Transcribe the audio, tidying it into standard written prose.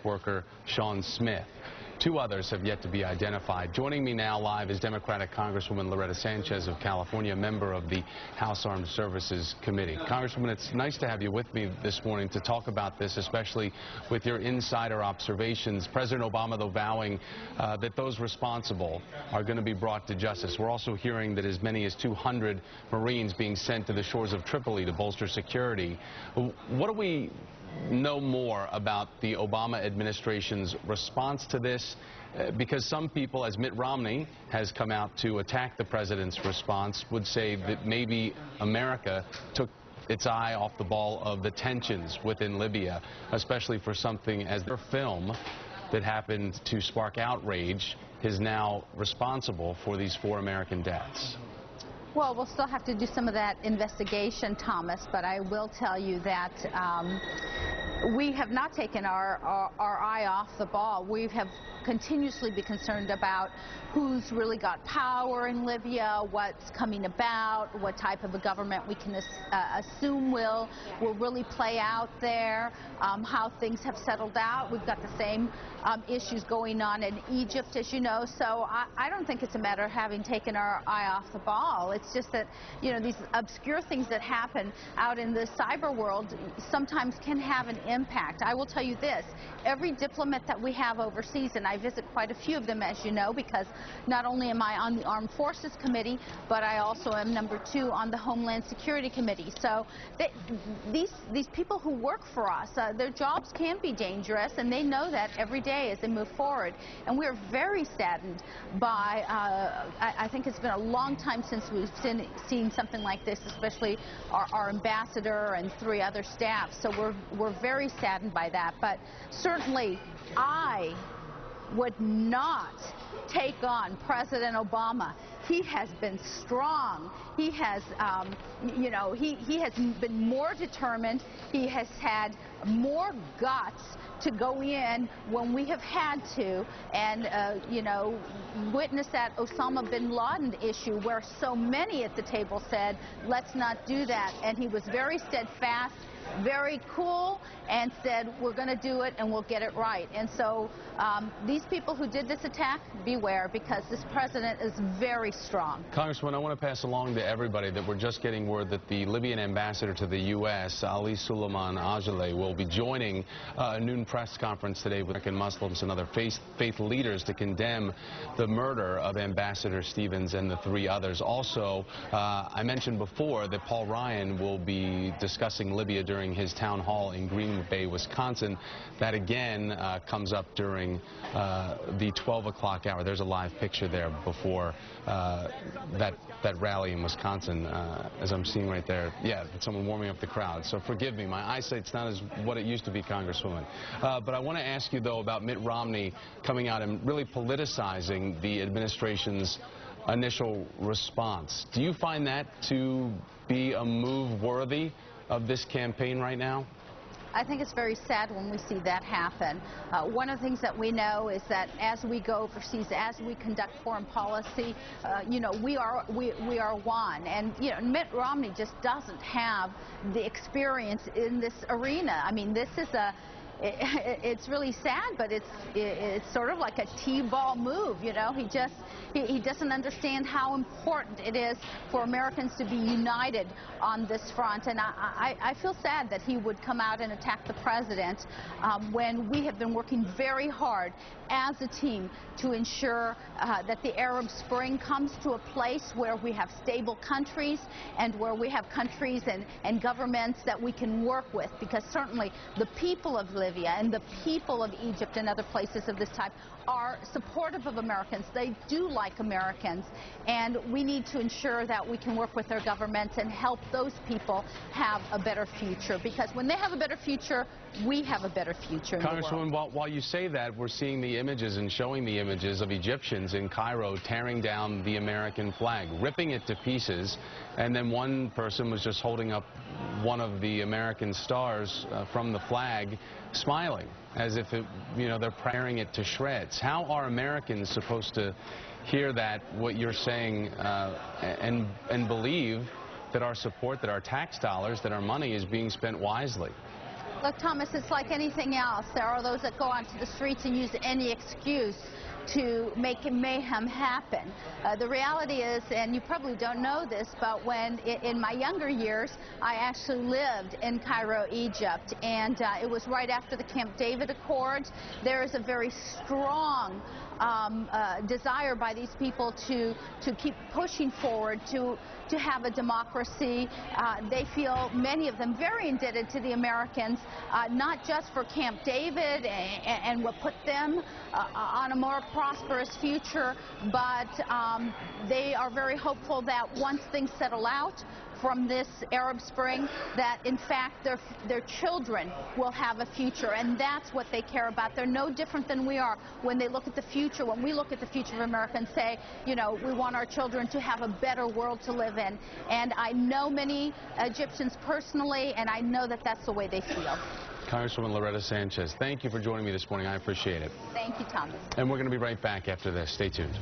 worker Sean Smith. Two others have yet to be identified. Joining me now live is Democratic Congresswoman Loretta Sanchez of California, member of the House Armed Services Committee. Congresswoman, it's nice to have you with me this morning to talk about this, especially with your insider observations. President Obama, though, vowing that those responsible are going to be brought to justice. We're also hearing that as many as 200 Marines being sent to the shores of Tripoli to bolster security. What do we know more about the Obama administration's response to this? Because some people, as Mitt Romney has come out to attack the president's response, would say that maybe America took its eye off the ball of the tensions within Libya, especially for something as their film that happened to spark outrage is now responsible for these 4 American deaths. Well, we'll still have to do some of that investigation, Thomas, but I will tell you that we have not taken our eye off the ball. We have continuously been concerned about who's really got power in Libya, what's coming about, what type of a government we can assume will really play out there, how things have settled out. We've got the same issues going on in Egypt, as you know, so I don't think it's a matter of having taken our eye off the ball. It's just that, you know, these obscure things that happen out in the cyber world sometimes can have an impact. I will tell you this, every diplomat that we have overseas, and I visit quite a few of them, as you know, because not only am I on the Armed Forces Committee, but I also am number 2 on the Homeland Security Committee. So these people who work for us, their jobs can be dangerous, and they know that every day as they move forward. And we're very saddened by, I think it's been a long time since we've seen something like this, especially our ambassador and 3 other staff. So we're very saddened by that. But certainly, I would not take on President Obama. He has been strong. He has, you know, he has been more determined. He has had more guts to go in when we have had to, and you know, witness that Osama bin Laden issue where so many at the table said, let's not do that. And he was very steadfast, very cool, and said, we're going to do it and we'll get it right. And so these people who did this attack, beware, because this president is very strong. Congressman, I want to pass along to everybody that we're just getting word that the Libyan ambassador to the U.S., Ali Suleiman Ajale, will be joining a noon press conference today with American Muslims and other faith leaders to condemn the murder of Ambassador Stevens and the 3 others. Also, I mentioned before that Paul Ryan will be discussing Libya during his town hall in Green Bay, Wisconsin. That again comes up during the 12 o'clock hour. There's a live picture there before that rally in Wisconsin, as I'm seeing right there. Yeah, someone warming up the crowd. So forgive me, my eyesight's not as what it used to be, Congresswoman. But I want to ask you, though, about Mitt Romney coming out and really politicizing the administration's initial response. Do you find that to be a move worthy of this campaign right now? I think it's very sad when we see that happen. One of the things that we know is that as we go overseas, as we conduct foreign policy, you know, we are one. And, you know, Mitt Romney just doesn't have the experience in this arena. I mean, this is it's really sad, but it's sort of like a T-ball move, you know. He doesn't understand how important it is for Americans to be united on this front. And I feel sad that he would come out and attack the president when we have been working very hard as a team to ensure that the Arab Spring comes to a place where we have stable countries and where we have countries and governments that we can work with, because certainly the people of Libya and the people of Egypt and other places of this type are supportive of Americans. They do like Americans, and we need to ensure that we can work with their governments and help those people have a better future, because when they have a better future, we have a better future in the world. Congresswoman, while you say that, we're seeing the images and showing the images of Egyptians in Cairo tearing down the American flag, ripping it to pieces, and then one person was just holding up one of the American stars from the flag, smiling, as if it, you know, they're tearing it to shreds. How are Americans supposed to hear that, what you're saying, and believe that our support, that our tax dollars, that our money is being spent wisely? Look, Thomas, it's like anything else. There are those that go onto the streets and use any excuse to make mayhem happen. The reality is, and you probably don't know this, but when in my younger years, I actually lived in Cairo, Egypt, and it was right after the Camp David Accords. There is a very strong desire by these people to keep pushing forward, to have a democracy. They feel, many of them, very indebted to the Americans, not just for Camp David and what put them on a more prosperous future, but they are very hopeful that once things settle out from this Arab Spring, that in fact their children will have a future, and that's what they care about. They're no different than we are when they look at the future. When we look at the future of America and say, you know, we want our children to have a better world to live in. And I know many Egyptians personally, and I know that that's the way they feel. Congresswoman Loretta Sanchez, thank you for joining me this morning. I appreciate it. Thank you, Thomas. And we're going to be right back after this. Stay tuned.